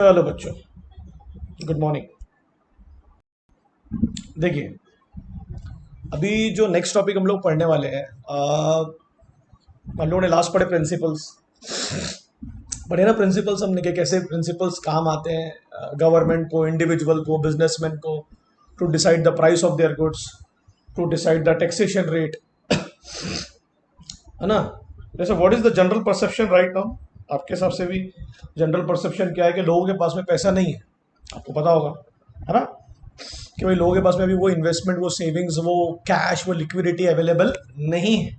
Hello बच्चों, good morning. देखिए, अभी जो नेक्स्ट टॉपिक हम लोग पढ़ने वाले हैं, हम लोगों ने लास्ट पढ़े प्रिंसिपल्स। पढ़े ना प्रिंसिपल्स हमने कि कैसे प्रिंसिपल्स काम आते हैं गवर्नमेंट को, इंडिविजुअल को, बिजनेसमैन को, to decide the price of their goods, to decide the taxation rate, है ना। जैसे what is the general perception right now, आपके हिसाब से भी जनरल परसेप्शन क्या है कि लोगों के पास में पैसा नहीं है। आपको पता होगा, है ना, कि भाई लोगों के पास में अभी वो इन्वेस्टमेंट, वो सेविंग्स, वो कैश, वो लिक्विडिटी अवेलेबल नहीं है।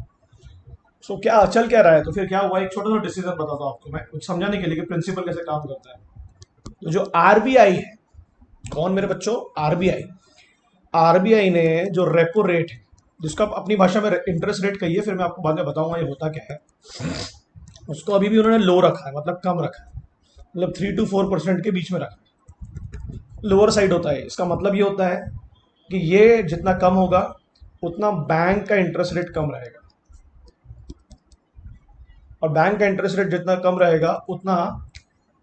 सो क्या चल क्या रहा है, तो फिर क्या हुआ, एक छोटा सा डिसीजन बताता हूँ आपको मैं, कुछ समझाने के लिए कि प्रिंसिपल कैसे काम करता है। तो जो आरबीआई है, कौन मेरे बच्चों, आरबीआई। आरबीआई ने जो रेपो रेट है, जिसको आप अपनी भाषा में इंटरेस्ट रेट कहिए, फिर मैं आपको बाद में बताऊंगा ये होता क्या है, उसको अभी भी उन्होंने लो रखा है, मतलब कम रखा है, मतलब 3 to 4% के बीच में रखा है, लोअर साइड होता है। इसका मतलब ये होता है कि ये जितना कम होगा उतना बैंक का इंटरेस्ट रेट कम रहेगा, और बैंक का इंटरेस्ट रेट जितना कम रहेगा उतना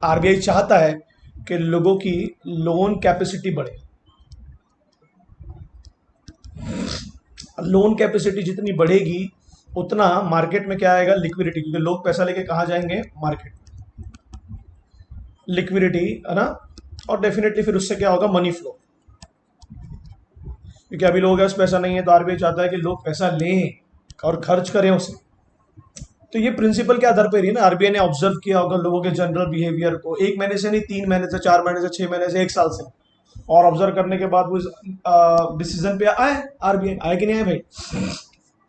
आरबीआई चाहता है कि लोगों की लोन कैपेसिटी बढ़े। लोन कैपेसिटी जितनी बढ़ेगी उतना मार्केट में क्या आएगा, लिक्विडिटी, क्योंकि लोग पैसा लेके कहाँ जाएंगे, मार्केट। लिक्विडिटी, है ना, और डेफिनेटली फिर उससे क्या होगा, मनी फ्लो। क्योंकि अभी लोगों के पास पैसा नहीं है, तो आरबीआई चाहता है कि लोग पैसा लें और खर्च करें उसे। तो ये प्रिंसिपल क्या आधार पर रही है ना, आरबीआई ने ऑब्जर्व किया होगा लोगों के जनरल बिहेवियर को, 1 महीने से नहीं, 3 महीने से, 4 महीने से, 6 महीने से, 1 साल से, और ऑब्जर्व करने के बाद वो डिसीजन पे आए। आरबीआई आए कि नहीं आए भाई,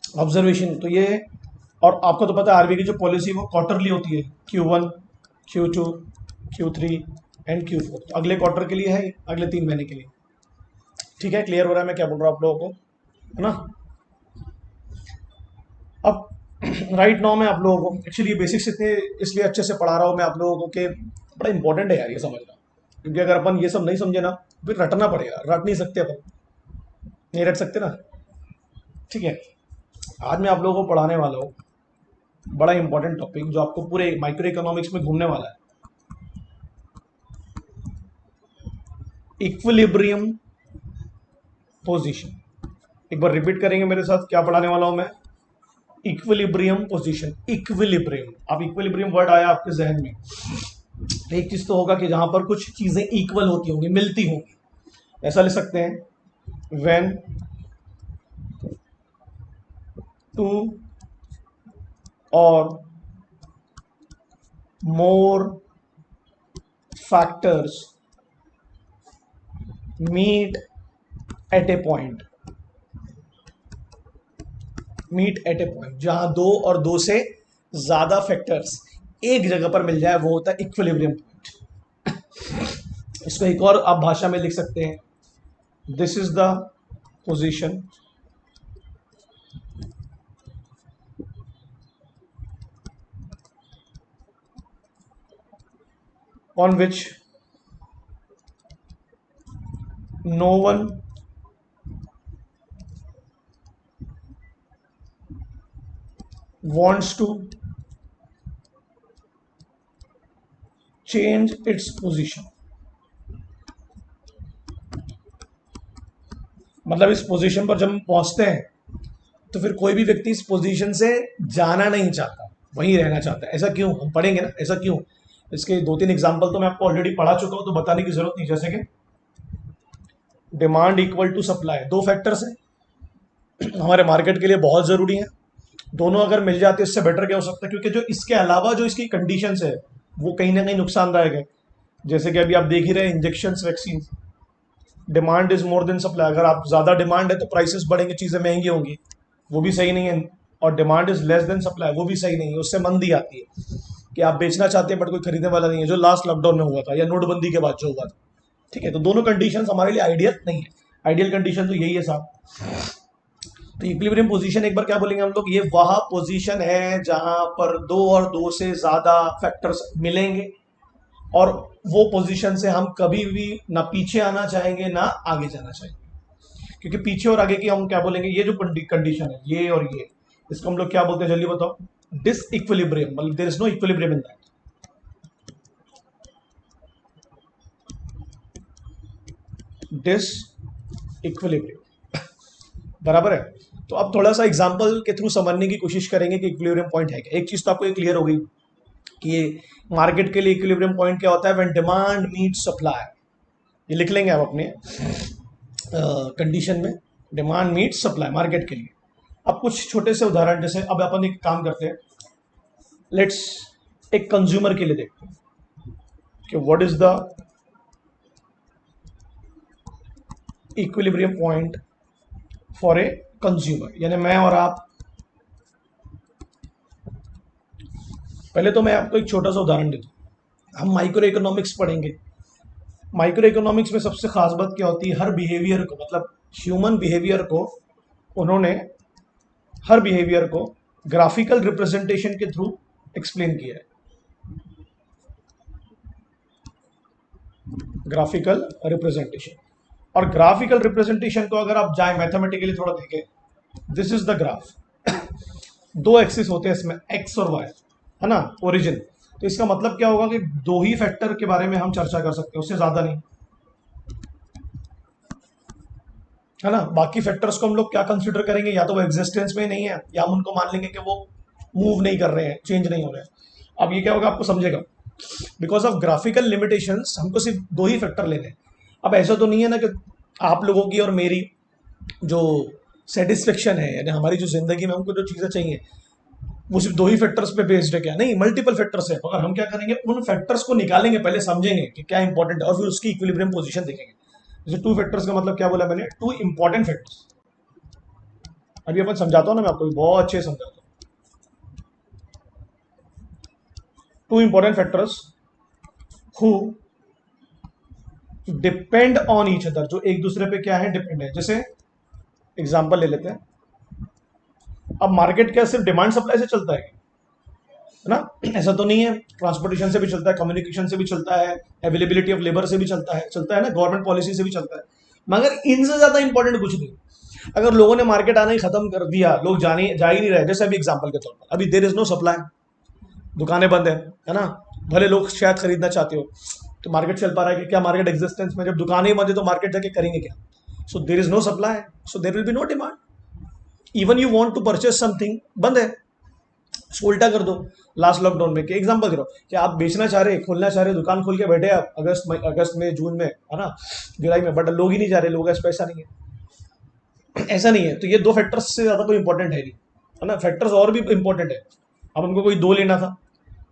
ऑब्जर्वेशन तो ये है। और आपको तो पता है आरबीआई की जो पॉलिसी वो क्वार्टरली होती है, Q1, Q2, Q3 and Q4। तो अगले क्वार्टर के लिए है, अगले 3 महीने के लिए। ठीक है, क्लियर हो रहा है मैं क्या बोल रहा हूँ आप लोगों को, है ना। अब राइट नाउ मैं आप लोगों को एक्चुअली बेसिक्स इतने इसलिए अच्छे से पढ़ा रहा हूँ मैं आप लोगों को कि बड़ा इंपॉर्टेंट है यार ये समझना। क्योंकि अगर अपन ये सब नहीं समझे ना, फिर रटना पड़ेगा, रट नहीं सकते अपन, नहीं रट सकते ना। ठीक है, आज मैं आप लोगों को पढ़ाने वाला हूँ बड़ा इंपॉर्टेंट टॉपिक जो आपको पूरे माइक्रो इकोनॉमिक्स में घूमने वाला है, इक्विलिब्रियम पोजीशन। एक बार रिपीट करेंगे मेरे साथ, क्या पढ़ाने वाला हूं मैं, इक्विलिब्रियम पोजीशन। इक्विलिब्रियम, अब इक्विलिब्रियम वर्ड आया आपके जहन में, एक चीज तो होगा कि जहां पर कुछ चीजें इक्वल होती होंगी, मिलती होंगी। ऐसा लिख सकते हैं, when two or more factors meet at a point, meet at a point, जहां दो और दो से ज्यादा फैक्टर्स एक जगह पर मिल जाए, वो होता है इक्विलिब्रियम पॉइंट। इसको एक और आप भाषा में लिख सकते हैं, this is the position on which no one wants to change its position। मतलब इस पोजीशन पर जब हम पहुंचते हैं तो फिर कोई भी व्यक्ति इस पोजीशन से जाना नहीं चाहता, वहीं रहना चाहता है। ऐसा क्यों, हम पढ़ेंगे ना ऐसा क्यों। इसके 2-3 एग्जाम्पल तो मैं आपको ऑलरेडी पढ़ा चुका हूं, तो बताने की जरूरत नहीं। जैसे कि डिमांड इक्वल टू सप्लाई, दो फैक्टर्स हैं हमारे मार्केट के लिए बहुत जरूरी है। दोनों अगर मिल जाते इससे बेटर क्या हो सकता है, क्योंकि जो इसके अलावा जो इसकी कंडीशंस है वो कहीं ना कहीं नुकसानदायक है। जैसे कि अभी आप देख ही रहे हैं, injection vaccine, demand is more than supply. अगर आप ज्यादा डिमांड है तो प्राइसेस बढ़ेंगे, चीजें महंगी होंगी, वो भी सही नहीं है। और demand is less than supply, वो भी सही नहीं है, उससे मंदी आती है कि आप बेचना चाहते हैं बट कोई खरीदने वाला नहीं है, जो लास्ट लॉकडाउन में हुआ था या नोटबंदी के बाद जो हुआ था। ठीक है, तो दोनों कंडीशन हमारे लिए आइडियल नहीं है। आइडियल कंडीशन तो यही है साहब। तो इक्विलिब्रियम पोजीशन एक बार क्या बोलेंगे हम लोग, ये वह पोजीशन है जहां पर दो और दो से ज्यादा फैक्टर्स मिलेंगे, और वो पोजीशन से हम कभी भी ना पीछे आना चाहेंगे ना आगे जाना चाहेंगे। क्योंकि पीछे और आगे की हम क्या बोलेंगे, ये जो कंडीशन है ये और ये, इसको हम लोग क्या बोलते हैं जल्दी बताओ, डिस इक्विलिब्रियम, मतलब there is no equilibrium in that. Disequilibrium. बराबर है। तो अब थोड़ा सा एग्जांपल के थ्रू समझने की कोशिश करेंगे कि इक्विलिब्रियम पॉइंट है क्या। एक चीज तो आपको ये क्लियर हो गई कि ये मार्केट के लिए इक्विलिब्रियम पॉइंट क्या होता है, व्हेन डिमांड मीट्स सप्लाई। ये लिख लेंगे आप अपने कंडीशन में, डिमांड मीट्स सप्लाई मार्केट के लिए। अब कुछ छोटे से उदाहरण, जैसे अब अपन एक काम करते हैं, लेट्स एक कंज्यूमर के लिए देखते हैं कि what is the equilibrium point for a consumer, यानी मैं और आप। पहले तो मैं आपको एक छोटा सा उदाहरण देता हूं, हम माइक्रो इकोनॉमिक्स पढ़ेंगे। माइक्रो इकोनॉमिक्स में सबसे खास बात क्या होती है, हर बिहेवियर को, मतलब ह्यूमन बिहेवियर को उन्होंने हर बिहेवियर को ग्राफिकल रिप्रेजेंटेशन के थ्रू एक्सप्लेन किया है। ग्राफिकल रिप्रेजेंटेशन, और ग्राफिकल रिप्रेजेंटेशन को अगर आप जाए मैथमेटिकली थोड़ा देखें, दिस इज द ग्राफ। दो एक्सिस होते हैं इसमें, एक्स और वाई, है ना, ओरिजिन। तो इसका मतलब क्या होगा कि दो ही फैक्टर के बारे में हम चर्चा कर सकते हैं, उससे ज्यादा नहीं, है ना। बाकी फैक्टर्स को हम लोग क्या कंसीडर करेंगे, या तो वो एग्जिस्टेंस में नहीं है, या हम उनको मान लेंगे कि वो मूव नहीं कर रहे हैं, चेंज नहीं हो रहे हैं। अब ये क्या होगा आपको समझेगा, बिकॉज ऑफ ग्राफिकल लिमिटेशंस हमको सिर्फ दो ही फैक्टर लेने हैं। अब ऐसा तो नहीं है ना कि आप लोगों की और मेरी जो सेटिस्फेक्शन है, यानी हमारी जो जिंदगी में हमको जो चीज़ें चाहिए वो सिर्फ दो ही फैक्टर्स पे बेस्ड है, क्या नहीं, मल्टीपल फैक्टर्स है। अगर हम क्या करेंगे, उन फैक्टर्स को निकालेंगे, पहले समझेंगे कि क्या इंपॉर्टेंट है, और फिर उसकी इक्विलिब्रियम पोजीशन देखेंगे। जैसे टू फैक्टर्स का मतलब क्या बोला मैंने, टू इंपॉर्टेंट फैक्टर्स। अभी अपन समझाता हूँ ना, मैं आपको बहुत अच्छे से समझाता हूँ। Two important factors who depend on each other, जो एक दूसरे पे क्या है, डिपेंड है। जैसे एग्जांपल ले लेते हैं, अब मार्केट क्या सिर्फ डिमांड सप्लाई से चलता है ना, ऐसा तो नहीं है, ट्रांसपोर्टेशन से भी चलता है, कम्युनिकेशन से भी चलता है, अवेलेबिलिटी ऑफ लेबर से भी चलता है ना, गवर्नमेंट पॉलिसी से भी चलता है। मगर इनसे ज्यादा इंपॉर्टेंट कुछ नहीं। अगर लोगों ने मार्केट आना ही खत्म कर दिया, लोग जाने जा ही नहीं रहे, जैसे अभी एग्जांपल के तौर पर अभी देयर इज नो सप्लाई, दुकानें बंद है ना, भले लोग शायद खरीदना चाहते हो, तो मार्केट चल पा रहा है कि क्या, मार्केट एग्जिस्टेंस में, जब दुकानें बंद है तो मार्केट जाके करेंगे क्या। So there is no supply, so there will be no demand. Even you want to purchase something, बंद है। उसको उल्टा कर दो, लास्ट लॉकडाउन में, एग्जांपल दे रहा हूँ कि आप बेचना चाह रहे, खोलना चाह रहे, दुकान खोल के बैठे आप अगस्त में, जून में, है ना, जुलाई में, बट लोग ही नहीं जा रहे, लोगों के पास पैसा नहीं है। ऐसा नहीं है, तो ये दो फैक्टर्स से ज्यादा कोई इंपॉर्टेंट है नहीं, है ना। फैक्टर्स और भी इंपॉर्टेंट है, अब हमको कोई दो लेना था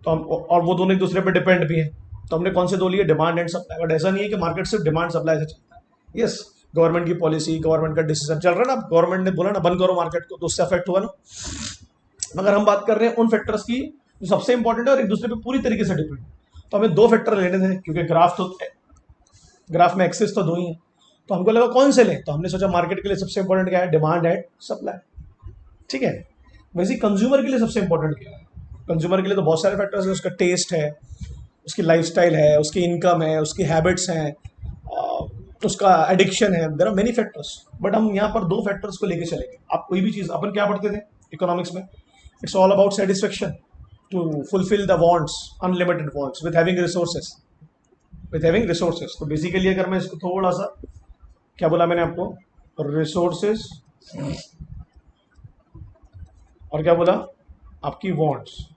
तो हम, और वो दोनों एक दूसरे पर डिपेंड भी है, तो हमने कौन से दो लिए, डिमांड एंड सप्लाई। बट ऐसा नहीं है कि मार्केट सिर्फ डिमांड सप्लाई से चलता है। यस, गवर्नमेंट की पॉलिसी, गवर्नमेंट का डिसीजन चल रहा है ना, गवर्नमेंट ने बोला ना बंद करो मार्केट को, तो उससे अफेक्ट हुआ ना। मगर हम बात कर रहे हैं उन फैक्टर्स की जो सबसे इंपॉर्टेंट है और एक दूसरे पे पूरी तरीके से डिपेंड है। तो हमें दो फैक्टर लेने थे, क्योंकि ग्राफ में एक्सिस तो दो ही है, तो हमको लगा कौन से लें, तो हमने सोचा मार्केट के लिए सबसे इंपॉर्टेंट क्या है, डिमांड एंड सप्लाई। ठीक है, वैसे कंज्यूमर के लिए सबसे इंपॉर्टेंट क्या है, कंज्यूमर के लिए तो बहुत सारे फैक्टर्स है, उसका टेस्ट है, उसकी लाइफस्टाइल है, उसकी इनकम है, उसकी हैबिट्स हैं, उसका एडिक्शन है, there are many factors. But हम यहाँ पर दो फैक्टर्स को लेके चलेंगे। आप कोई भी चीज़, अपन क्या पढ़ते थे इकोनॉमिक्स में, it's all about satisfaction to fulfil the wants, unlimited wants with having resources, तो बेसिकली अगर मैं इसको थोड़ा सा, क्या बोला मैंने आपको, रिसोर्सेस, और क्या बोला, आपकी वांट्स,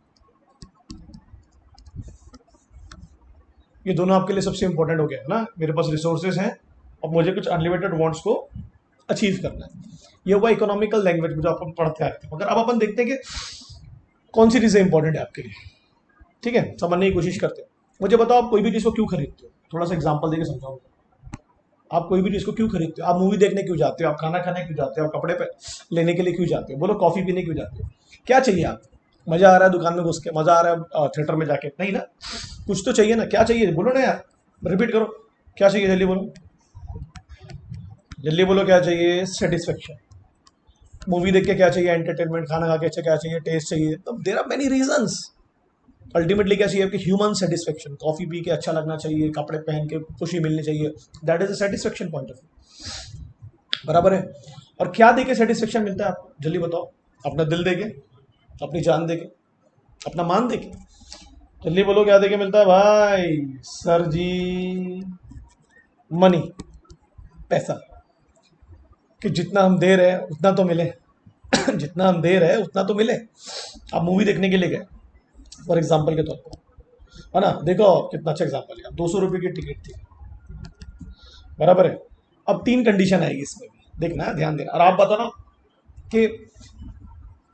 ये दोनों आपके लिए सबसे इंपॉर्टेंट हो गया है ना। मेरे पास रिसोर्सेज हैं और मुझे कुछ अनलिमिटेड वांट्स को अचीव करना है। ये हुआ इकोनॉमिकल लैंग्वेज में जो अपन पढ़ते आते हैं। मगर अब अपन देखते हैं कि कौन सी चीज़ें इंपॉर्टेंट है आपके लिए। ठीक है, समझने की कोशिश करते हैं। मुझे बताओ, आप कोई भी चीज़ को क्यों खरीदते हो, थोड़ा सा एग्जाम्पल देके समझाओ। आप कोई भी चीज़ को क्यों खरीदते हो, आप मूवी देखने क्यों जाते हो, आप खाना खाने क्यों जाते हो, आप कपड़े पे लेने के लिए क्यों जाते हो, बोलो कॉफ़ी पीने क्यों जाते हो, क्या चाहिए आप, मज़ा आ रहा है दुकान में घुस के, मज़ा आ रहा है थिएटर में जाके, नहीं ना, कुछ तो चाहिए ना, क्या चाहिए बोलो ना यार, रिपीट करो, क्या चाहिए, जल्दी बोलो, जल्दी बोलो, क्या चाहिए, सेटिस्फेक्शन। मूवी देख के क्या चाहिए, एंटरटेनमेंट, खाना खा के अच्छा क्या चाहिए, टेस्ट चाहिए। तो there are many reasons. Ultimately क्या चाहिए आपकी, ह्यूमन सेटिस्फेक्शन, कॉफी पी के अच्छा लगना चाहिए, कपड़े पहन के खुशी मिलनी चाहिए, that is a satisfaction point of view, बराबर है। और क्या देके सेटिस्फेक्शन मिलता है आपको, जल्दी बताओ, अपना दिल देके, अपनी जान देके, अपना मान देके, जल्दी बोलो, क्या देके मिलता है भाई, सर जी, मनी, पैसा, कि जितना हम दे रहे हैं उतना तो मिले। जितना हम दे रहे हैं उतना तो मिले। आप मूवी देखने के लिए गए फॉर एग्जाम्पल के तौर पर, है ना, देखो कितना अच्छा एग्जाम्पल है, 200 रुपये की टिकट थी, बराबर है। अब तीन कंडीशन आएगी इसमें भी, देखना है, ध्यान देना, और आप बताना कि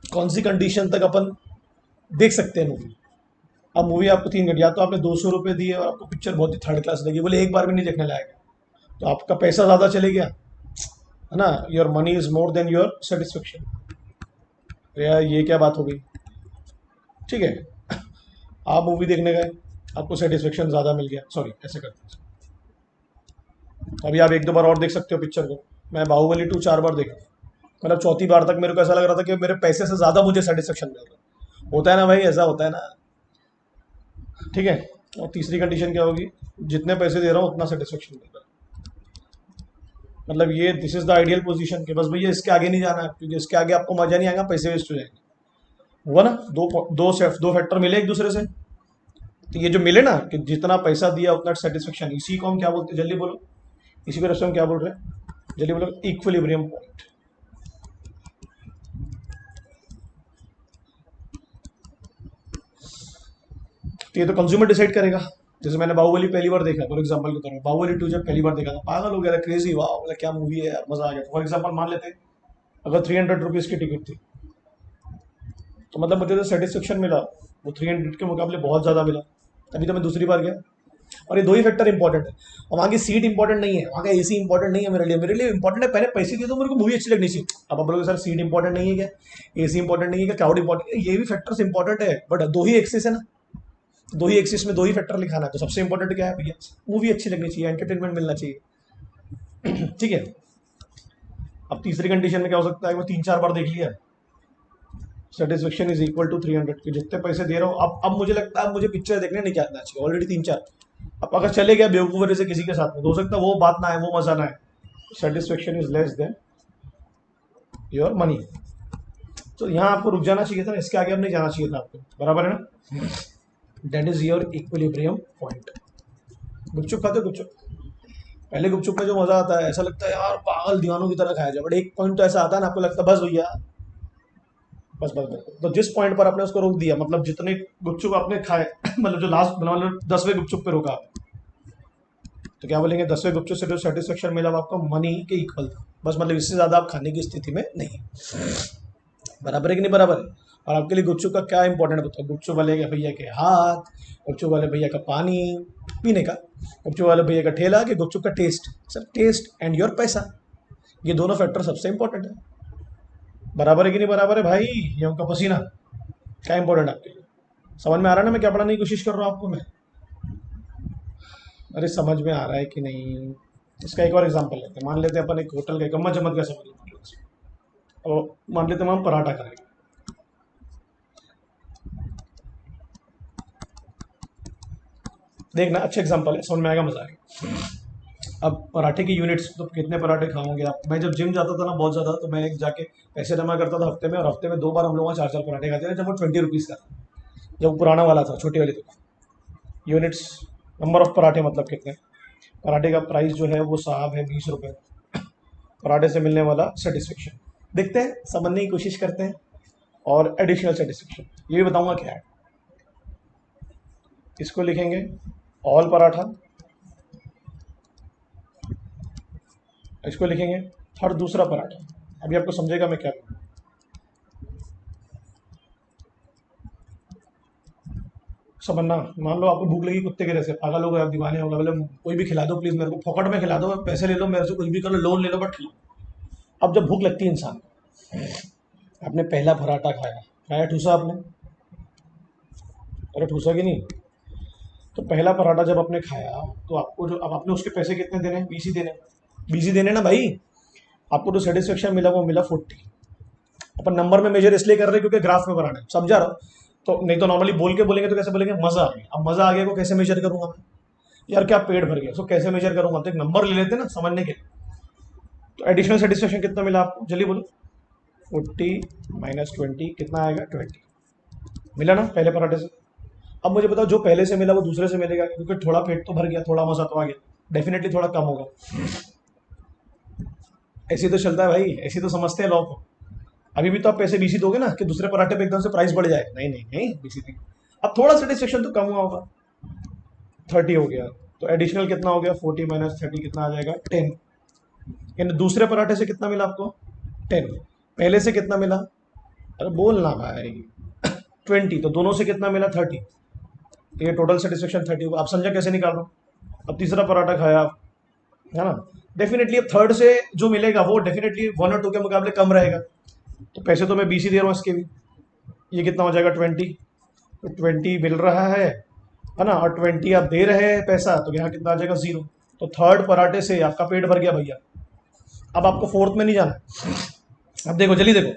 कौन सी कंडीशन तक अपन देख सकते हैं मूवी। अब मूवी आपको तीन घंटे, या तो आपने 200 रुपये दिए और आपको पिक्चर बहुत ही थर्ड क्लास लगी, बोले एक बार भी नहीं देखने लायक है, तो आपका पैसा ज़्यादा चले गया, है ना, your money is more than your satisfaction. यार ये क्या बात हो गई, ठीक है। आप मूवी देखने गए, आपको सेटिस्फेक्शन ज़्यादा मिल गया, सॉरी ऐसे करते हैं, अभी आप एक दो बार और देख सकते हो पिक्चर को। मैं बाहुबली 2 4 बार देखा, मतलब चौथी बार तक मेरे को ऐसा लग रहा था कि मेरे पैसे से ज़्यादा मुझे सेटिस्फेक्शन मिल रहा होता है ना भाई, ऐसा होता है ना, ठीक है। और तीसरी कंडीशन क्या होगी, जितने पैसे दे रहा हूँ उतना सेटिस्फेक्शन मिल रहा है, मतलब ये this is the ideal position, कि बस भैया इसके आगे नहीं जाना है, क्योंकि इसके आगे आपको मजा नहीं आएगा, पैसे वेस्ट हो जाएंगे। हुआ ना, दो फैक्टर मिले एक दूसरे से, तो ये जो मिले ना, कि जितना पैसा दिया उतना सेटिस्फेक्शन, इसी को हम क्या बोलते हैं, जल्दी बोलो, इसी को हम क्या बोल रहे हैं, जल्दी बोलो, इक्विलिब्रियम पॉइंट। तो ये तो कंज्यूमर डिसाइड करेगा। जैसे मैंने बाहुबली पहली बार देखा, फॉर एग्जांपल के तौर पर बाहुबली 2 जब पहली बार देखा था, पागल हो गया था, क्रेजी, वाह मतलब क्या मूवी है यार, मजा आ गया। फॉर एग्जांपल मान लेते हैं अगर 300 रुपीज़ की टिकट थी, तो मतलब मुझे जो सेटिस्फेक्शन मिला वो 300 के मुकाबले बहुत ज़्यादा मिला, तभी तो मैं दूसरी बार गया। और ये दो ही फैक्टर इंपॉर्टेंट है, और वहाँ की सीट इंपॉर्टेंट नहीं है, वहाँ का एसी इंपॉर्टेंट नहीं है मेरे लिए इंपॉर्टेंट है पहले पैसे दिए तो मेरे को मूवी अच्छी लगनी चाहिए। अब आप बोलोगे सर सीट इंपॉर्टेंट नहीं है क्या, एसी इंपॉर्टेंट नहीं है क्या, क्राउड इंपॉर्टेंट है, ये भी फैक्टर्स इंपॉर्टेंट है, बट दो ही एक्सिस है ना, दो ही एक्सिस में दो ही फैक्टर लिखाना है, तो सबसे इंपॉर्टेंट क्या है भैया, मूवी अच्छी लगनी चाहिए, एंटरटेनमेंट मिलना चाहिए। ठीक है। अब तीसरी कंडीशन में क्या हो सकता है, वो 3 4 बार देख लिया, सेटिस्फेक्शन इज इक्वल टू 300 के जितने पैसे दे रहा हूँ। अब मुझे लगता है, अब मुझे पिक्चर देखने नहीं जाना चाहिए, ऑलरेडी 3 4। अब अगर चले गया बेवकूफ़ से किसी के साथ में, तो हो सकता है वो बात ना आए, वो मजा ना आए, satisfaction is less than your money. तो यहाँ आपको रुक जाना चाहिए था ना, इसके आगे अब नहीं जाना चाहिए था आपको, बराबर है ना, that is your equilibrium point. Gupchup खाते हो, गुपचुप, पहले गुपचुप में जो मजा आता है, ऐसा लगता है यार पागल दीवानों की तरह खाया जाए, बट एक पॉइंट तो ऐसा आता है ना, आपको लगता है बस भैया, बस बस बस, तो जिस पॉइंट पर आपने उसको रोक दिया, मतलब जितने गुपचुप आपने खाए, मतलब जो लास्ट, मतलब 10वें गुपचुप पे रोका, तो क्या बोलेंगे, 10वें गुपचुप से जो सेटिस्फेक्शन मिला वो आपको मनी के इक्वल था, बस मतलब इससे ज़्यादा आप खाने की स्थिति में नहीं है, बराबर है कि नहीं बराबर है। और आपके लिए गुपचुप का क्या इंपॉर्टेंट बताओ, गुपचुप वाले के भैया के हाथ, गुपचुप वाले भैया का पानी पीने का, गुपचुप वाले भैया का ठेला, कि गुपचुप का taste, sir taste and your paisa, ये दोनों फैक्टर सबसे इंपॉर्टेंट है, बराबर है कि नहीं बराबर है भाई। ये उनका पसीना क्या इंपॉर्टेंट आपके लिए, समझ में आ रहा है ना मैं क्या पढ़ाने की कोशिश कर रहा हूँ आपको मैं, अरे समझ में आ रहा है कि नहीं। इसका एक और एग्जांपल लेते हैं, मान लेते हैं अपन एक होटल का, गम्मत जम्मत का समझ लो, और मान लेते हैं हम पराठा करेंगे, देखना अच्छा एग्जांपल है, समझ में आएगा, मजा आएगा। अब पराठे की यूनिट्स, तो कितने पराठे खाओगे आप। मैं जब जिम जाता था ना बहुत ज़्यादा, तो मैं एक जाके पैसे जमा करता था हफ्ते में, और हफ्ते में 2 बार हम लोग वहाँ 4 4 पराठे खाते थे, जब वो 20 रुपीज़ का था, जब वो पुराना वाला था, छोटी वाली दुकान। यूनिट्स, नंबर ऑफ पराठे, मतलब कितने पराठे का प्राइस जो है वो साहब है 20 रुपये, पराठे से मिलने वाला सेटिस्फेक्शन, देखते हैं, समझने की कोशिश करते हैं, और एडिशनल सेटिस्फेक्शन ये भी बताऊंगा क्या है। इसको लिखेंगे ऑल पराठा, इसको लिखेंगे हर दूसरा पराठा। अभी आपको समझेगा मैं क्या करूँ। समझना, मान लो आपको भूख लगी कुत्ते के जैसे, पागल हो गए आप, दीवाने हो गए, बोले कोई भी खिला दो प्लीज मेरे को, फोकट में खिला दो, पैसे ले लो मेरे से, कुछ भी कर लो, लोन ले लो, बट खिलाओ। अब जब भूख लगती है इंसान को, आपने पहला पराठा खाया, खाया ठूसा आपने, अरे ठूसा कि नहीं, तो पहला पराठा जब आपने खाया, तो आपको जो, अब आपने उसके पैसे कितने देने, 20 ही देने, 20 ही देने ना भाई। आपको जो सेटिस्फेक्शन मिला वो मिला 40। अपन नंबर में मेजर इसलिए कर रहे हैं क्योंकि ग्राफ में बनाना है, समझा रहा हूँ। तो नहीं तो नॉर्मली बोल के बोलेंगे तो कैसे बोलेंगे, मजा आ गया। अब मजा आ गया को कैसे मेजर करूंगा मैं, यार क्या पेट भर गया, सो कैसे मेजर करूंगा, तो एक नंबर ले लेते हैं ना समझने के लिए। तो एडिशनल सेटिस्फेक्शन कितना मिला आपको, जल्दी बोलो, 40 - 20 कितना आएगा, 20 मिला ना पहले पराठे से। अब मुझे बताओ जो पहले से मिला वो दूसरे से मिलेगा, क्योंकि थोड़ा पेट तो भर गया, थोड़ा मजा तो आ गया, डेफिनेटली थोड़ा कम होगा। ऐसे तो चलता है भाई, ऐसे तो समझते हैं लॉ को। अभी भी तो आप पैसे बीसी दोगे ना कि दूसरे पराठे पे एकदम से प्राइस बढ़ जाए? नहीं नहीं नहीं, बीसी नहीं। अब थोड़ा सेटिस्फेक्शन तो कम हुआ होगा, 30 हो गया, तो एडिशनल कितना हो गया? 40 - 30 कितना आ जाएगा? 10। यानी दूसरे पराठे से कितना मिला आपको? 10। पहले से कितना मिला? अरे बोलना भाई। 20। तो दोनों से कितना मिला? 30। ये टोटल सेटिस्फेक्शन 30 होगा। आप समझा कैसे निकाल रहा हूँ? अब तीसरा पराठा खाया आप, है ना? डेफिनेटली अब थर्ड से जो मिलेगा वो डेफिनेटली 1 और 2 के मुकाबले कम रहेगा। तो पैसे तो मैं 20 ही दे रहा हूँ इसके भी। ये कितना हो जाएगा? 20। तो 20 मिल रहा है ना? और 20 आप दे रहे हैं पैसा, तो यहाँ कितना आ जाएगा? 0। तो थर्ड पराठे से आपका पेट भर गया भैया। अब आपको फोर्थ में नहीं जाना। अब देखो, जल्दी देखो,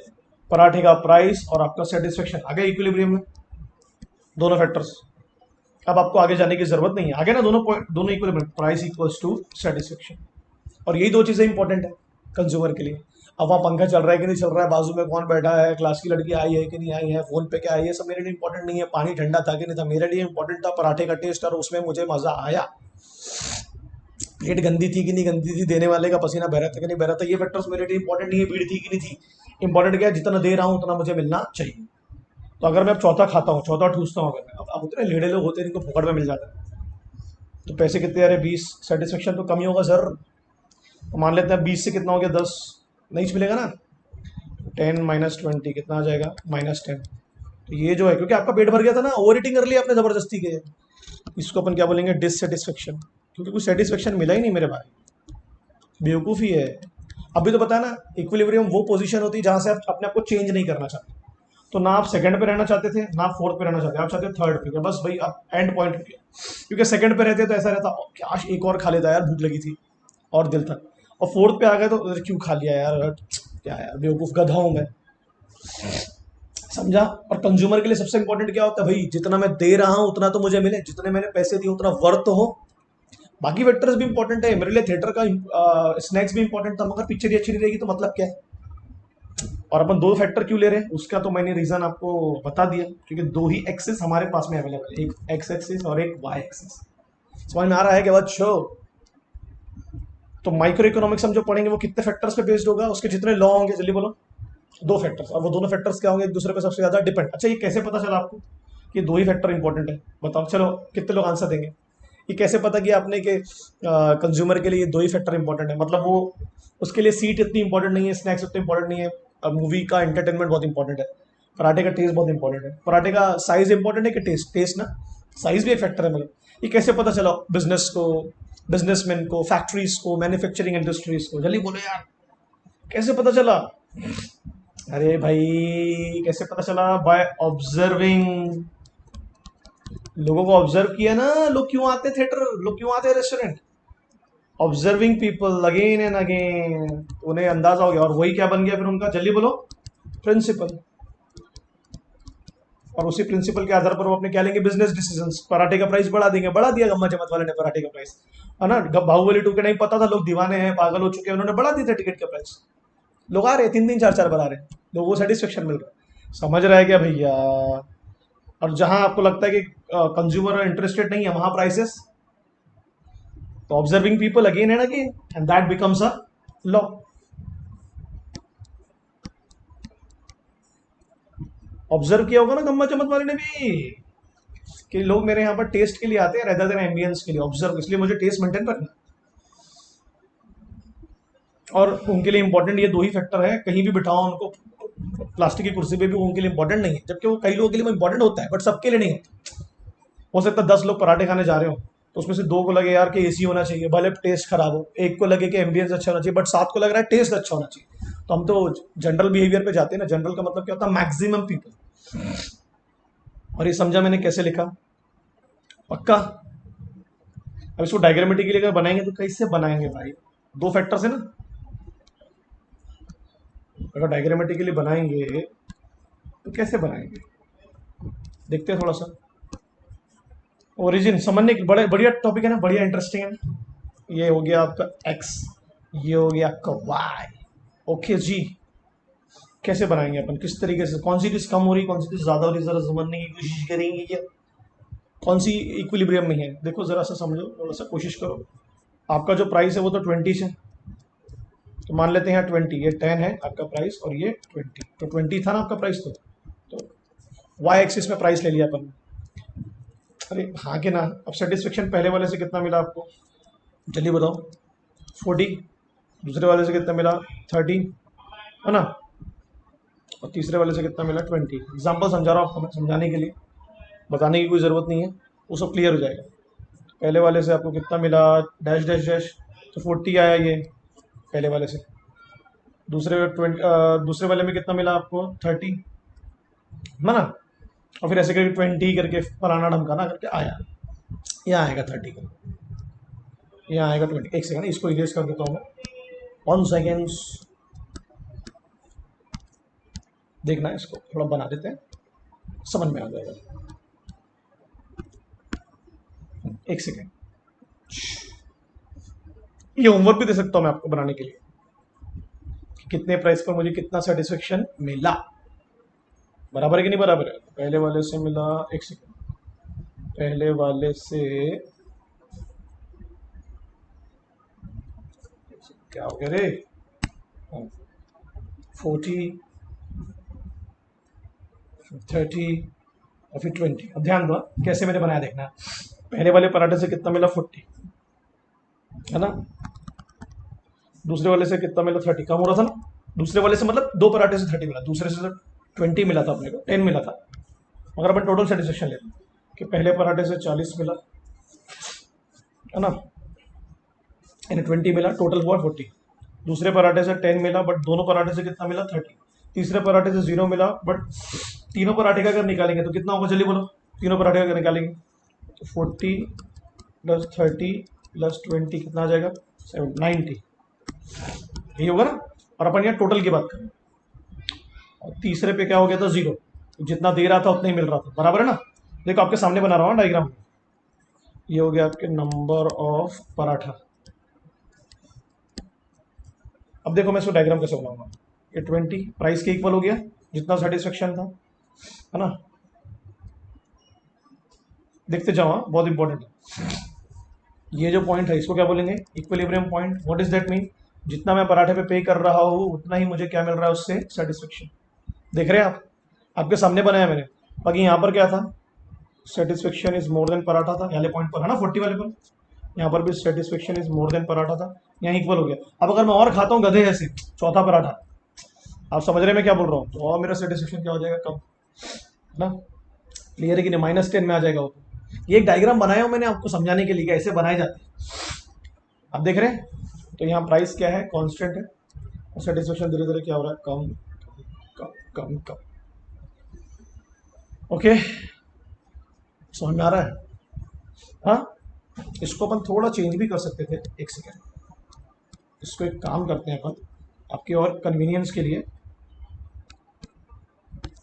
पराठे का प्राइस और आपका सेटिस्फेक्शन आ गया इक्विलिब्रियम में, दोनों फैक्टर्स। अब आपको आगे जाने की जरूरत नहीं है, आगे ना दोनों पॉइंट, दोनों equilibrium, price equals to satisfaction. और यही दो चीजें इंपॉर्टेंट है कंज्यूमर के लिए। अब वहाँ पंखा चल रहा है कि नहीं चल रहा है, बाजू में कौन बैठा है, क्लास की लड़की आई है कि नहीं आई है, फोन पे क्या आई है, सब मेरे लिए इंपॉर्टेंट नहीं है। पानी ठंडा था कि नहीं था, मेरे लिए इंपॉर्टेंट था पराठे का टेस्ट, और उसमें मुझे मजा आया। प्लेट गंदी थी कि नहीं गंदी थी, देने वाले का पसीना बह रहा था कि नहीं बह रहा था, ये फैक्टर्स मेरे लिए इंपॉर्टेंट नहीं है। भीड़ थी कि नहीं थी, इंपॉर्टेंट क्या है? जितना दे रहा हूँ उतना मुझे मिलना चाहिए। तो अगर मैं अब चौथा खाता हूँ, चौथा ठूसता हूँ, अगर मैं अब उतने लेड़े लोग होते हैं इनको फुकड़ में मिल जाता है, तो पैसे कितने आ रहे? 20। सेटिस्फेक्शन तो कम ही होगा सर। तो मान लेते हैं 20 से कितना हो गया? 10। नहीं मिलेगा ना? 10 - 20 कितना आ जाएगा? -10। तो ये जो है, क्योंकि आपका पेट भर गया था ना, ओवर ईटिंग कर लिया आपने जबरदस्ती के, इसको अपन क्या बोलेंगे? डिससेटिस्फेक्शन। क्योंकि कुछ सेटिस्फेक्शन मिला ही नहीं मेरे भाई, बेवकूफ़ी है। अभी तो पता है ना, इक्विलिब्रियम वो पोजीशन होती है जहां से आप अपने आप को चेंज नहीं करना चाहते। तो ना आप सेकंड पे रहना चाहते थे, ना आप फोर्थ पे रहना चाहते, आप चाहते थर्ड पे, बस भाई आप एंड पॉइंट हो गया। क्योंकि सेकंड पे रहते तो ऐसा रहता, "ओ, काश एक और खा लेता यार, भूख लगी थी और दिल था।" और फोर्थ पे आ गए तो "अरे, क्यों खा लिया यार, क्या यार बेवकूफ़ गधा हूं मैं।" समझा? और कंज्यूमर के लिए सबसे इंपॉर्टेंट क्या होता है भाई? जितना मैं दे रहा हूं उतना तो मुझे मिले, जितने मैंने पैसे दिए उतना वर्थ तो हो। बाकी फैक्टर्स भी इंपॉर्टेंट है मेरे लिए, थिएटर का स्नैक्स भी इंपॉर्टेंट था, मगर पिक्चर ही अच्छी नहीं रहेगी तो मतलब क्या है? और अपन दो फैक्टर क्यों ले रहे हैं उसका तो मैंने रीजन आपको बता दिया, क्योंकि दो ही एक्सेस हमारे पास में अवेलेबल है, एक एक्स एक्सिस और एक वाई एक्सिस। समझ में आ रहा है कि बच्चों? तो माइक्रो इकोनॉमिक्स हम जो पढ़ेंगे वो कितने फैक्टर्स पे बेस्ड होगा, उसके जितने लॉ होंगे, जल्दी बोलो। दो फैक्टर्स, और वो दोनों फैक्टर्स क्या होंगे? एक दूसरे पे सबसे ज्यादा डिपेंड। अच्छा, ये कैसे पता चला आपको कि दो ही फैक्टर इंपॉर्टेंट है? बताओ, चलो कितने लोग आंसर देंगे? ये कैसे पता कि आपने के कंज्यूमर के लिए दो ही फैक्टर इंपॉर्टेंट है? मतलब वो, उसके लिए सीट इतनी इंपॉर्टेंट नहीं है, स्नैक्स उतने इंपॉर्टेंट नहीं है, मूवी का एंटरटेनमेंट बहुत इंपॉर्टेंट है, पराठे का टेस्ट बहुत इंपॉर्टेंट है। पराठे का साइज इंपॉर्टेंट है कि टेस्ट? टेस्ट ना, साइज भी एक फैक्टर है। मतलब ये कैसे पता चला बिजनेस को, बिजनेसमैन को, फैक्ट्रीज को, मैन्युफैक्चरिंग इंडस्ट्रीज को? जल्दी बोलो यार, कैसे पता चला? अरे भाई, कैसे पता चला? By observing. लोगों को ऑब्जर्व किया ना, लोग क्यों आते थिएटर, लोग क्यों आते restaurant? Observing people again and again, उन्हें अंदाजा हो गया, और वही क्या बन गया फिर उनका? जल्दी बोलो। प्रिंसिपल। और उसी प्रिंसिपल के आधार पर वो अपने क्या लेंगे? Business decisions. पराठे का प्राइस बढ़ा देंगे, बढ़ा दिया गम्मा जमत वाले ने पराठे का प्राइस, है ना? बाहुबली 2 के नहीं पता था, लोग दीवाने हैं, पागल हो चुके हैं, उन्होंने बढ़ा दी था टिकट का प्राइस। लोग आ रहे हैं, 3 3 4 4 बार आ रहे हैं, लोगों को सेटिस्फेक्शन मिल रहा है। समझ रहा है क्या भैया? और जहां आपको लगता है कि कंज्यूमर इंटरेस्टेड नहीं है, वहां प्राइसेस। तो observing people again and again, and that becomes a law. Observe किया होगा ना गम्मा चमत वाले ने भी, कि लोग मेरे यहाँ पर टेस्ट के लिए आते हैं रेदर देन एम्बियंस के लिए। ऑब्जर्व, इसलिए मुझे टेस्ट मेंटेन रखना, और उनके लिए इंपॉर्टेंट ये दो ही फैक्टर है। कहीं भी बिठाओ उनको, प्लास्टिक की कुर्सी पे भी वो उनके लिए इंपॉर्टेंट नहीं है, जबकि वो कई लोगों के लिए इंपॉर्टेंट होता है, बट सबके लिए नहीं होता। हो सकता है 10 लोग पराठे खाने जा रहे हो, तो उसमें से 2 को लगे यार कि एसी होना चाहिए, भले टेस्ट खराब हो, एक को लगे कि एम्बियंस अच्छा होना चाहिए, बट 7 को लग रहा है टेस्ट अच्छा होना चाहिए। तो हम तो जनरल बिहेवियर पे जाते हैं ना। जनरल का मतलब क्या होता है? Maximum people. और ये समझा मैंने कैसे लिखा? पक्का? अब इसको डायग्रामेटिकली अगर बनाएंगे तो कैसे बनाएंगे भाई? दो फैक्टर्स है ना, अगर डायग्रामेटिकली बनाएंगे तो कैसे बनाएंगे? देखते हैं थोड़ा सा। ओरिजिन समझने की बड़े बढ़िया टॉपिक है ना, बढ़िया इंटरेस्टिंग है ना। ये हो गया आपका एक्स, ये हो गया आपका वाई। ओके जी, कैसे बनाएंगे अपन, किस तरीके से, कौन सी चीज कम हो रही, कौन सी चीज ज्यादा हो रही, जरा समझने की कोशिश करेंगे क्या? कौन सी इक्विलिब्रियम में है, देखो जरा सा समझो, थोड़ा सा कोशिश करो। आपका जो प्राइस है वो तो 20 है, तो मान लेते हैं यहाँ 20, ये 10 है आपका प्राइस और ये 20, तो 20 था ना आपका प्राइस, तो वाई एक्सिस में प्राइस ले लिया अपन ने। अरे हाँ कि ना। अब सेटिस्फेक्शन पहले वाले से कितना मिला आपको, जल्दी बताओ। 40, दूसरे वाले से कितना मिला 30, है ना, और तीसरे वाले से कितना मिला 20। एग्जाम्पल समझा रहा हूँ आपको मैं, समझाने के लिए, बताने की कोई ज़रूरत नहीं है, वो सब क्लियर हो जाएगा। पहले वाले से आपको कितना मिला, डैश डैश डैश, तो 40 आया ये पहले वाले से। दूसरे वाले में कितना मिला आपको 30, है ना, और फिर ऐसे करके 20 करके फलाना ढमकाना करके आया, यहाँ आएगा 30 का, यहाँ आएगा 20। एक सेकंड इसको इरेज कर देता हूँ मैं, 1 सेकेंड्स, देखना है इसको थोड़ा बना देते हैं, समझ में आ जाएगा। एक सेकेंड, ये होमवर्क भी दे सकता हूँ मैं आपको बनाने के लिए, कितने प्राइस पर मुझे कितना सेटिस्फेक्शन मिला, बराबर है कि नहीं बराबर है। पहले वाले से मिला, एक सेकेंड, पहले वाले से क्या हो गया रे, 40, 30 और फिर 20। अब ध्यान दो कैसे मैंने बनाया, देखना। पहले वाले पराठे से कितना मिला 40, है ना, दूसरे वाले से कितना मिला 30, कम हो रहा था ना, दूसरे वाले से मतलब 2 पराठे से 30 मिला, दूसरे से 20 मिला था अपने को, 10 मिला था। मगर अपन टोटल सेटिस्फेक्शन लेते हैं कि पहले पराठे से 40 मिला, है ना, यानी 20 मिला, टोटल हुआ 40। दूसरे पराठे से 10 मिला, बट दोनों पराठे से कितना मिला 30। तीसरे पराठे से 0 मिला, बट तीनों पराठे का अगर निकालेंगे तो कितना होगा, चलिए बोलो, तीनों पराठे का अगर निकालेंगे तो 40 प्लस 30 प्लस 20 कितना आ जाएगा 90, यही होगा ना। और अपन यहाँ टोटल की बात करें, और तीसरे पे क्या हो गया था 0, जितना दे रहा था उतना ही मिल रहा था, बराबर है ना। देखो आपके सामने बना रहा हूँ डायग्राम, ये हो गया आपके नंबर ऑफ पराठा। अब देखो मैं इसको डायग्राम कैसे बनाऊंगा, ये 20 प्राइस के इक्वल हो गया जितना सेटिस्फेक्शन था, है ना। देखते जाओ, हाँ बहुत इंपॉर्टेंट है। ये जो पॉइंट है इसको क्या बोलेंगे, equilibrium point. What is that mean, जितना मैं पराठे पे पे कर रहा हूँ उतना ही मुझे क्या मिल रहा है उससे सेटिस्फेक्शन। देख रहे हैं आप, आपके सामने बनाया मैंने। बाकी यहाँ पर क्या था, satisfaction is more than paratha था, यहाँ पॉइंट पर है ना 40 वाले पर, यहाँ पर भी satisfaction is more than paratha था, यहाँ इक्वल हो गया। अब अगर मैं और खाता हूँ गधे जैसे चौथा पराठा, आप समझ रहे हैं मैं क्या बोल रहा हूँ, तो और मेरा सेटिस्फेक्शन क्या हो जाएगा कम, है ना। क्लियर है कि नहीं, -10 में आ जाएगा वो। ये एक डायग्राम बनाया हूँ मैंने आपको समझाने के लिए कि ऐसे बनाए जाते हैं। आप देख रहे हैं, तो यहाँ प्राइस क्या है, कांस्टेंट है, और सेटिस्फेक्शन धीरे धीरे क्या हो रहा है, कम कम कम कम। ओके, समझ में आ रहा है। हाँ, इसको अपन थोड़ा चेंज भी कर सकते थे। एक सेकेंड, इसको एक काम करते हैं अपन आपके और कन्वीनियंस के लिए।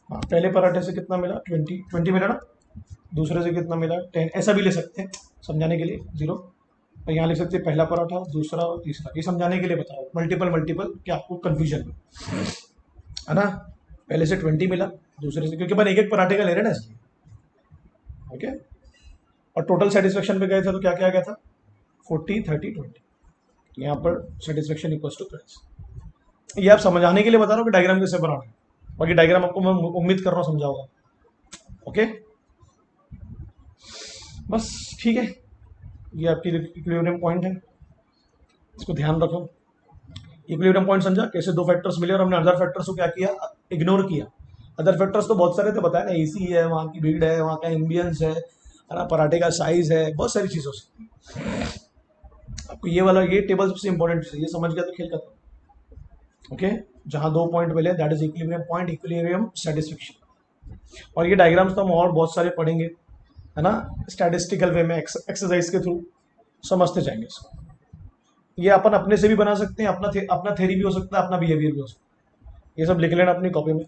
हाँ, पहले पराठे से कितना मिला 20 मिला ना, दूसरे से कितना मिला 10, ऐसा भी ले सकते हैं समझाने के लिए 0, और यहाँ लिख सकते हैं पहला पराठा दूसरा और तीसरा, ये समझाने के लिए बताओ, मल्टीपल मल्टीपल क्या आपको कन्फ्यूजन में, है ना। पहले से 20 मिला, दूसरे से, क्योंकि अपन एक एक पराठे का ले रहे हैं ना इसलिए। ओके, और टोटल सेटिस्फेक्शन पे गए थे तो क्या क्या गया था 40 30 20, यहाँ पर सेटिस्फेक्शन इक्वल टू प्राइस। ये आप समझाने के लिए बता रहा हूँ कि डायग्राम कैसे बनाना है, बाकी डायग्राम आपको मैं उम्मीद कर रहा हूँ समझा होगा। ओके, बस ठीक है, ये आपकी इक्विलिब्रियम पॉइंट है, इसको ध्यान रखो। इक्विलिब्रियम पॉइंट समझा, कैसे 2 फैक्टर्स मिले और हमने अदर फैक्टर्स को क्या किया, इग्नोर किया। अदर फैक्टर्स तो बहुत सारे थे, बताया ना, एसी है, वहाँ की भीड़ है, वहाँ का एम्बियंस है ना, पराठे का साइज है, बहुत सारी चीज़ों से। आपको ये वाला ये टेबल सबसे इंपॉर्टेंट है, ये समझ गया तो खेल खत्म। ओके, जहाँ 2 पॉइंट मिले that is equilibrium point, equilibrium satisfaction. और ये डायग्राम्स तो हम और बहुत सारे पढ़ेंगे, है ना, स्टैटिस्टिकल वे में एक्सरसाइज के थ्रू समझते जाएंगे इसको। ये अपन अपने से भी बना सकते हैं, अपना थ्योरी भी हो सकता है, अपना बिहेवियर भी हो सकता है, ये सब लिख लेना अपनी कॉपी में।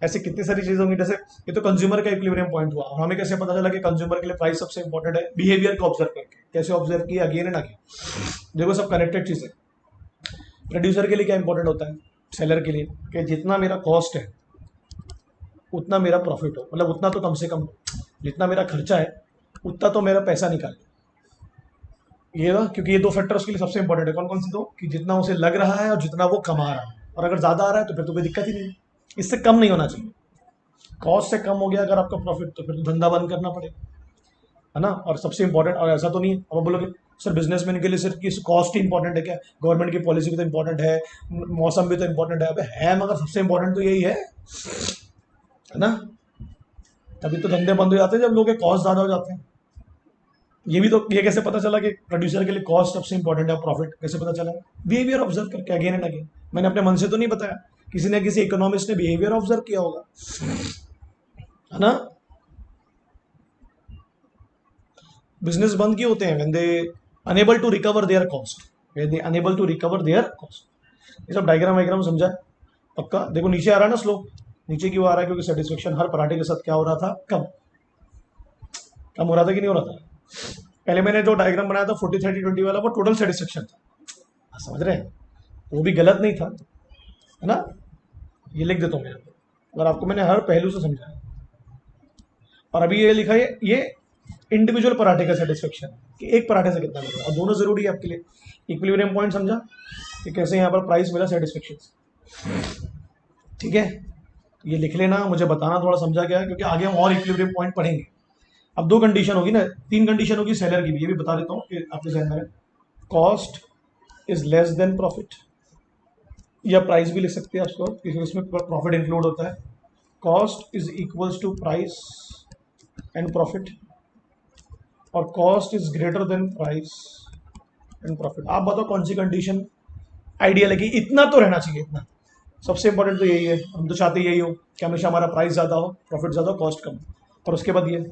ऐसे कितनी सारी चीज़ें होंगी, जैसे ये तो कंज्यूमर का इक्विलिब्रियम पॉइंट हुआ, और हमें कैसे पता चला कि कंज्यूमर के लिए प्राइस सबसे इंपॉर्टेंट है, बिहेवियर को ऑब्जर्व करके। कैसे ऑब्जर्व किया, अगेन एंड अगेन, देखो सब कनेक्टेड चीज़ें। प्रोड्यूसर के लिए क्या इंपॉर्टेंट होता है, सेलर के लिए, कि जितना मेरा कॉस्ट है उतना मेरा प्रॉफिट हो, मतलब उतना तो कम से कम, जितना मेरा खर्चा है उतना तो मेरा पैसा निकाले। ये ना, क्योंकि ये दो फैक्टर उसके लिए सबसे इंपॉर्टेंट है। कौन कौन से दो? कि जितना उसे लग रहा है और जितना वो कमा रहा है। और अगर ज्यादा आ रहा है तो फिर तो कोई दिक्कत ही नहीं है, इससे कम नहीं होना चाहिए। कॉस्ट से कम हो गया अगर आपका प्रॉफिट तो फिर तो धंधा बंद करना पड़ेगा, है ना। और सबसे इंपॉर्टेंट, और ऐसा तो नहीं है अब आप बोलोगे सर बिजनेसमैन के लिए सिर्फ किस कॉस्ट ही इंपॉर्टेंट है क्या? गवर्नमेंट की पॉलिसी भी तो इंपॉर्टेंट है, मौसम भी तो इंपॉर्टेंट है। अबे है, मगर सबसे इंपॉर्टेंट तो यही है ना। तभी तो धंधे बंद हो जाते हैं जब लोगों के कॉस्ट ज्यादा हो जाते हैं। ये भी तो, ये कैसे पता चला कि प्रोड्यूसर के लिए कॉस्ट सबसे इंपॉर्टेंट है, प्रॉफिट कैसे पता चला? बिहेवियर ऑब्जर्व करके, अगेन एंड अगेन। मैंने अपने मन से तो नहीं बताया, किसी ने किसी इकोनॉमिस्ट ने बिहेवियर ऑब्जर्व किया होगा, है ना। बिजनेस बंद क्यों होते हैं? When they unable to recover their cost, when they unable to recover their cost. ये सब डायग्राम वाइग्राम समझा है? पक्का? देखो नीचे आ रहा है ना स्लोप, नीचे क्यों आ रहा है? क्योंकि सेटिस्फेक्शन हर पराठे के साथ क्या हो रहा था? कम। कम हो रहा था कि नहीं हो रहा था? पहले मैंने जो डायग्राम बनाया था 40-30-20 वाला, वो टोटल सेटिस्फेक्शन था। समझ रहे हैं? वो भी गलत नहीं था, है ना। ये लिख देता हूँ मैं, अगर आपको मैंने हर पहलू से समझाया। और अभी ये लिखा है, ये इंडिविजुअल पराठे का सेटिस्फेक्शन कि एक पराठे से कितना मिल रहा है, और दोनों जरूरी है आपके लिए। इक्विलिब्रियम पॉइंट समझा कि कैसे यहाँ पर प्राइस मिला, सेटिस्फेक्शन। ठीक है, ये लिख लेना, मुझे बताना थोड़ा समझा क्या है, क्योंकि आगे हम और इक्विलिब्रियम पॉइंट पढ़ेंगे। अब दो कंडीशन होगी ना, तीन कंडीशन होगी सेलर की भी, ये भी बता देता हूँ कि आपके जहन में। Cost is less than profit, या प्राइस भी लिख सकते हैं आप उसको, क्योंकि उसमें प्रॉफिट इंक्लूड होता है। Cost is equals to price and profit, और cost is greater than price and profit. आप बताओ कौन सी कंडीशन आइडियल है कि इतना तो रहना चाहिए, इतना सबसे इंपॉर्टेंट तो यही है। हम तो चाहते यही हो कि हमेशा हमारा प्राइस ज्यादा हो, प्रॉफिट ज्यादा हो, कॉस्ट कम। और उसके बाद ये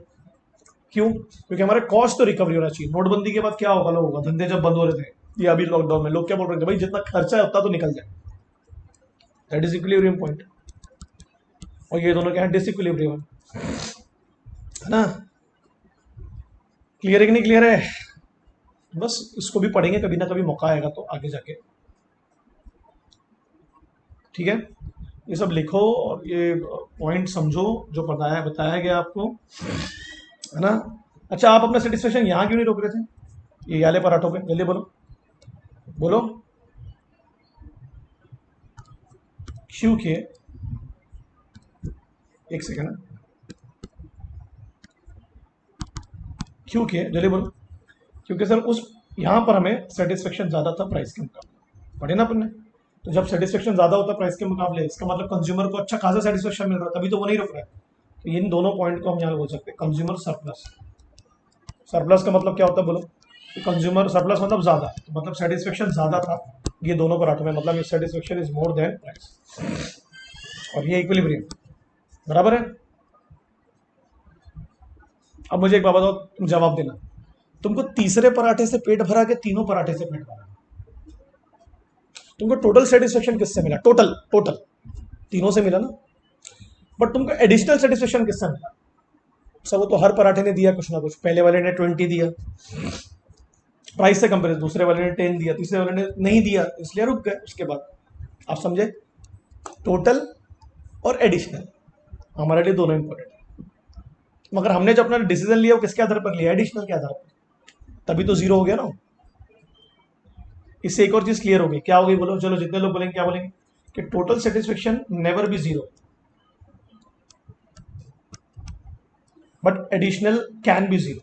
क्यों? क्योंकि हमारे कॉस्ट तो रिकवरी होना चाहिए। नोटबंदी के बाद क्या होगा, लोगों का धंधे जब बंद हो रहे थे, ये अभी लॉकडाउन में लोग क्या बोल रहे थे, भाई जितना खर्चा है उतना तो निकल जाए। That is equilibrium point. और ये दोनों क्या है? डिसइक्विलिब्रियम, है ना। क्लियर है कि नहीं क्लियर है? बस इसको भी पढ़ेंगे, कभी ना कभी मौका आएगा तो आगे जाके। ठीक है, ये सब लिखो और ये पॉइंट समझो जो बताया गया आपको, है ना। अच्छा, आप अपना सेटिस्फेक्शन यहाँ क्यों नहीं रोक रहे थे? ये वाले पराठों पे जल्दी बोलो, बोलो क्यों किए? एक सेकेंड, क्यों किए जल्दी बोलो। क्योंकि सर उस यहाँ पर हमें सेटिस्फेक्शन ज़्यादा था प्राइस के मुकाबले, पढ़े ना अपन ने। तो जब सेटिस्फेक्शन ज़्यादा होता है प्राइस के मुकाबले, इसका मतलब कंज्यूमर को अच्छा खासा सेटिस्फेक्शन मिल रहा है, तभी तो वो नहीं रुक रहा है। तो इन दोनों पॉइंट को हम यहाँ बोल सकते हैं कंज्यूमर सरप्लस। सरप्लस का मतलब क्या होता है बोलो? कि कंज्यूमर सरप्लस मतलब ज़्यादा, तो मतलब सेटिस्फेक्शन ज़्यादा था ये दोनों पराठों में, मतलब ये satisfaction is more than price, और ये इक्विलिब्रियम, बराबर है। अब मुझे एक बात बताओ, तुम जवाब देना, तुमको तीसरे पराठे से पेट भरा के तीनों पराठे से पेट भरा? तुमको टोटल सेटिस्फेक्शन किससे मिला? टोटल टोटल तीनों से मिला ना। बट तुमको एडिशनल सेटिस्फेक्शन किससे मिला? सब वो तो हर पराठे ने दिया कुछ ना कुछ। पहले वाले ने 20 दिया प्राइस से कंपेरिजन, दूसरे वाले ने 10 दिया, तीसरे वाले ने नहीं दिया, इसलिए रुक गए। उसके बाद आप समझे, टोटल और एडिशनल हमारे लिए दोनों इंपॉर्टेंट है। मगर हमने जो अपना डिसीजन लिया वो किसके आधार पर लिया? एडिशनल के आधार पर, तभी तो जीरो हो गया ना। इससे एक और चीज क्लियर होगी, क्या होगी बोलो? चलो जितने लोग बोलेंगे क्या बोलेंगे? कि total satisfaction never be zero, but additional can be zero.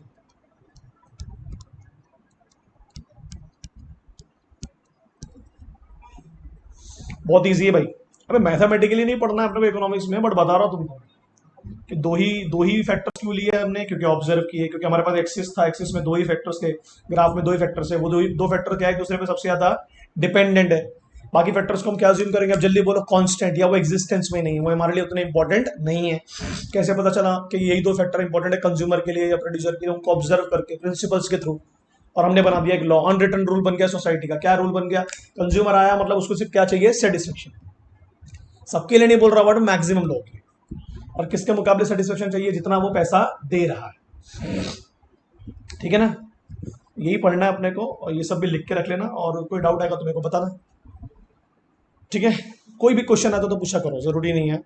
बहुत इजी है भाई। अबे मैथमेटिकली नहीं पढ़ना है अपने को इकोनॉमिक्स में, बट बता रहा हूँ तुमको कि दो ही फैक्टर्स क्यों लिए हमने, क्योंकि ऑब्जर्व किए, क्योंकि हमारे पास एक्सिस था, एक्सिस में दो ही फैक्टर्स थे, ग्राफ में दो ही फैक्टर्स है, वो दो फैक्टर क्या है, एक दूसरे पे सबसे ज्यादा डिपेंडेंट है। बाकी फैक्टर्स को हम क्या अज्यूम करेंगे? अब जल्दी बोलो, कांस्टेंट, या वो एग्जिस्टेंस में नहीं है, वो हमारे लिए उतने इंपॉर्टेंट नहीं है। कैसे पता चला कि यही दो फैक्टर इंपॉर्टेंट है कंज्यूमर के लिए या प्रोड्यूसर के लिए? उनको ऑब्जर्व करके, प्रिंसिपल्स के थ्रू। और हमने बना दिया एक लॉ, अनरिटन रूल बन गया सोसाइटी का। क्या रूल बन गया? कंज्यूमर आया मतलब उसको सिर्फ क्या चाहिए? सेटिस्फेक्शन। सबके लिए नहीं बोल रहा, बट मैक्सिमम लोग के। और किसके मुकाबले सेटिस्फेक्शन चाहिए? जितना वो पैसा दे रहा है। ठीक है ना, यही पढ़ना है अपने को, और ये सब भी लिख के रख लेना, और कोई डाउट आएगा तो मेरे को बताना। ठीक है, कोई भी क्वेश्चन आता तो पूछा करो, जरूरी नहीं है।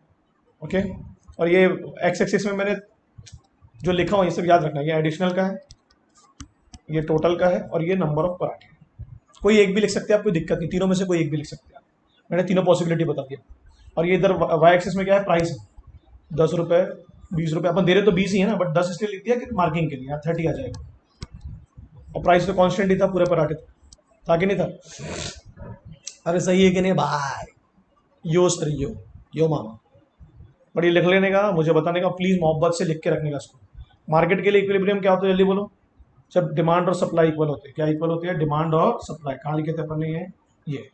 ओके, और ये एक्स एक्सिस में मैंने जो लिखा हूँ ये सब याद रखना, ये एडिशनल का है, ये टोटल का है और ये नंबर ऑफ पराठे। कोई एक भी लिख सकते हैं आप, कोई दिक्कत नहीं, तीनों में से कोई एक भी लिख सकते हैं आप। मैंने तीनों पॉसिबिलिटी बता दिया। और ये इधर वाई एक्सेस में क्या है, प्राइस है, 10 रुपये, 20 रुपये, अपन दे रहे तो 20 ही है ना, बट 10 इसलिए लिख दिया कि मार्किंग के लिए, यहाँ 30 आ जाएगा। और प्राइस तो कांस्टेंट ही था पूरे पराठे, था कि नहीं था? अरे सही है कि नहीं भाई? यो सर, यो मामा। बट ये लिख लेने का, मुझे बताने का, प्लीज मोहब्बत से लिख के रखने का इसको। मार्केट के लिए इक्विलिब्रियम क्या होता है, जल्दी बोलो। जब डिमांड और सप्लाई इक्वल होते हैं, क्या इक्वल होती है? डिमांड और सप्लाई। कहाँ लिखे थे अपन ने ये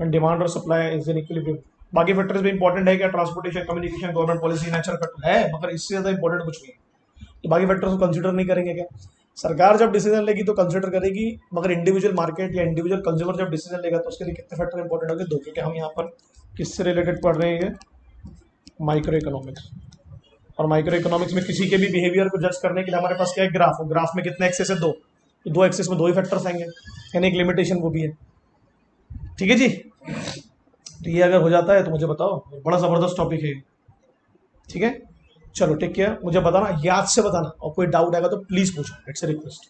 डिमांड और सप्लाई इज इन इक्विलिब्रियम। बाकी फैक्टर्स भी इंपॉर्टेंट है क्या? Transportation, communication, government policy, natural factor है, मगर इससे ज्यादा इंपॉर्टेंट कुछ नहीं है। तो बाकी फैक्टर्स को कंसिडर नहीं करेंगे क्या? सरकार जब डिसीजन लेगी तो कंसिडर करेगी, मगर इंडिविजुअल मार्केट या इंडिविजुअल कंज्यूमर जब डिसीजन लेगा तो उसके लिए कितने फैक्टर इंपॉर्टेंट होंगे? दो, क्योंकि हम यहाँ पर किससे रिलेटेड पढ़ रहे हैं? ये माइक्रो इकोनॉमिक्स। और माइक्रो इकोनॉमिक्स में किसी के भी बिहेवियर को जज करने के लिए हमारे पास क्या है? ग्राफ। और ग्राफ में कितने एक्सेस है? दो। तो दो एक्सेस में दो ही फैक्टर्स आएंगे, यानी एक लिमिटेशन वो भी है। ठीक है जी। तो ये अगर हो जाता है तो मुझे बताओ, बड़ा जबरदस्त टॉपिक है। ठीक है, चलो टेक केयर। मुझे बताना, याद से बताना, और कोई डाउट आएगा तो प्लीज पूछो, इट्स ए रिक्वेस्ट।